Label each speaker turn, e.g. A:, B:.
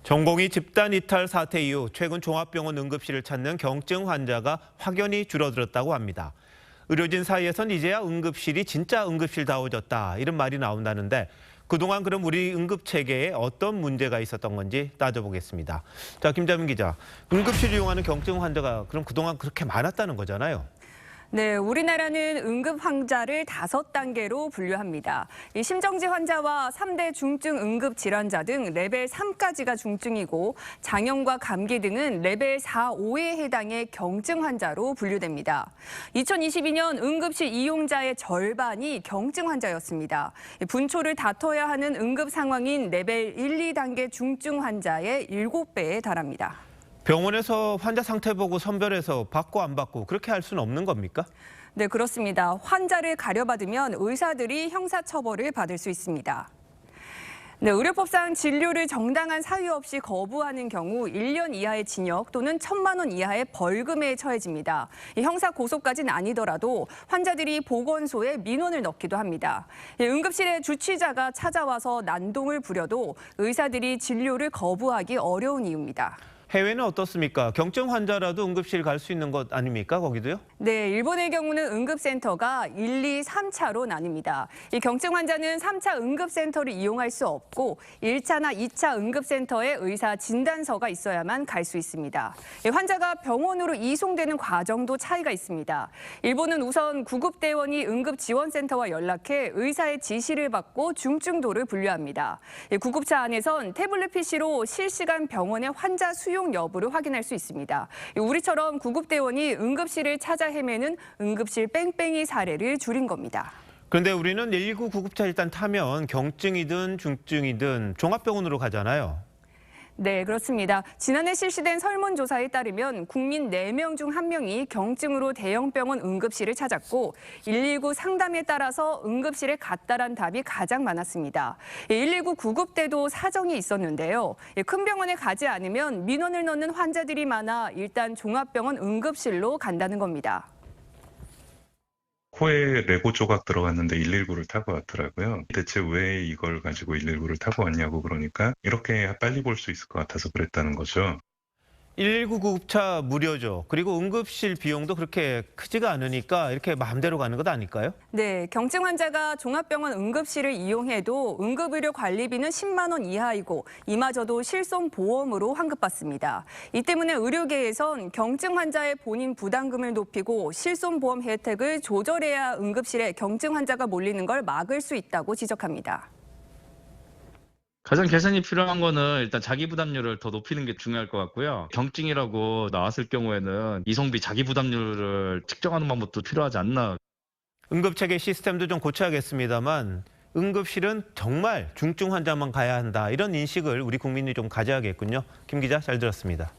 A: 전공의 집단 이탈 사태 이후 최근 종합병원 응급실을 찾는 경증 환자가 확연히 줄어들었다고 합니다. 의료진 사이에선 이제야 응급실이 진짜 응급실다워졌다 이런 말이 나온다는데 그동안 그럼 우리 응급체계에 어떤 문제가 있었던 건지 따져보겠습니다. 자, 김자민 기자, 응급실 이용하는 경증 환자가 그럼 그동안 그렇게 많았다는 거잖아요.
B: 네, 우리나라는 응급 환자를 5단계로 분류합니다. 이 심정지 환자와 3대 중증 응급 질환자 등 레벨 3까지가 중증이고 장염과 감기 등은 레벨 4, 5에 해당해 경증 환자로 분류됩니다. 2022년 응급실 이용자의 절반이 경증 환자였습니다. 분초를 다퉈야 하는 응급 상황인 레벨 1, 2단계 중증 환자의 7배에 달합니다.
A: 병원에서 환자 상태 보고 선별해서 받고 안 받고 그렇게 할 수는 없는 겁니까?
B: 네, 그렇습니다. 환자를 가려받으면 의사들이 형사처벌을 받을 수 있습니다. 네, 의료법상 진료를 정당한 사유 없이 거부하는 경우 1년 이하의 징역 또는 1,000만 원 이하의 벌금에 처해집니다. 형사 고소까지는 아니더라도 환자들이 보건소에 민원을 넣기도 합니다. 응급실에 주치자가 찾아와서 난동을 부려도 의사들이 진료를 거부하기 어려운 이유입니다.
A: 해외는 어떻습니까? 경증 환자라도 응급실 갈 수 있는 것 아닙니까? 거기도요?
B: 네, 일본의 경우는 응급센터가 1, 2, 3차로 나뉩니다. 이 경증 환자는 3차 응급센터를 이용할 수 없고 1차나 2차 응급센터에 의사 진단서가 있어야만 갈 수 있습니다. 환자가 병원으로 이송되는 과정도 차이가 있습니다. 일본은 우선 구급대원이 응급지원센터와 연락해 의사의 지시를 받고 중증도를 분류합니다. 구급차 안에선 태블릿 PC로 실시간 병원의 환자 수용 여부를 확인할 수 있습니다. 우리처럼 구급대원이 응급실을 찾아 헤매는 응급실 뺑뺑이 사례를 줄인 겁니다.
A: 그런데 우리는 119 구급차 일단 타면 경증이든 중증이든 종합병원으로 가잖아요.
B: 네, 그렇습니다. 지난해 실시된 설문조사에 따르면 국민 4명 중 1명이 경증으로 대형병원 응급실을 찾았고 119 상담에 따라서 응급실에 갔다란 답이 가장 많았습니다. 119 구급 때도 사정이 있었는데요. 큰 병원에 가지 않으면 민원을 넣는 환자들이 많아 일단 종합병원 응급실로 간다는 겁니다.
C: 코에 레고 조각 들어갔는데 119를 타고 왔더라고요. 대체 왜 이걸 가지고 119를 타고 왔냐고 그러니까 이렇게 빨리 볼 수 있을 것 같아서 그랬다는 거죠.
A: 119 구급차 무료죠. 그리고 응급실 비용도 그렇게 크지가 않으니까 이렇게 마음대로 가는 것 아닐까요?
B: 네, 경증 환자가 종합병원 응급실을 이용해도 응급의료 관리비는 10만 원 이하이고 이마저도 실손보험으로 환급받습니다. 이 때문에 의료계에선 경증 환자의 본인 부담금을 높이고 실손보험 혜택을 조절해야 응급실에 경증 환자가 몰리는 걸 막을 수 있다고 지적합니다.
D: 가장 개선이 필요한 거는 일단 자기 부담률을 더 높이는 게 중요할 것 같고요. 경증이라고 나왔을 경우에는 이송비 자기 부담률을 측정하는 방법도 필요하지 않나.
A: 응급체계 시스템도 좀 고쳐야겠습니다만 응급실은 정말 중증 환자만 가야 한다. 이런 인식을 우리 국민이 좀 가져야겠군요. 김 기자, 잘 들었습니다.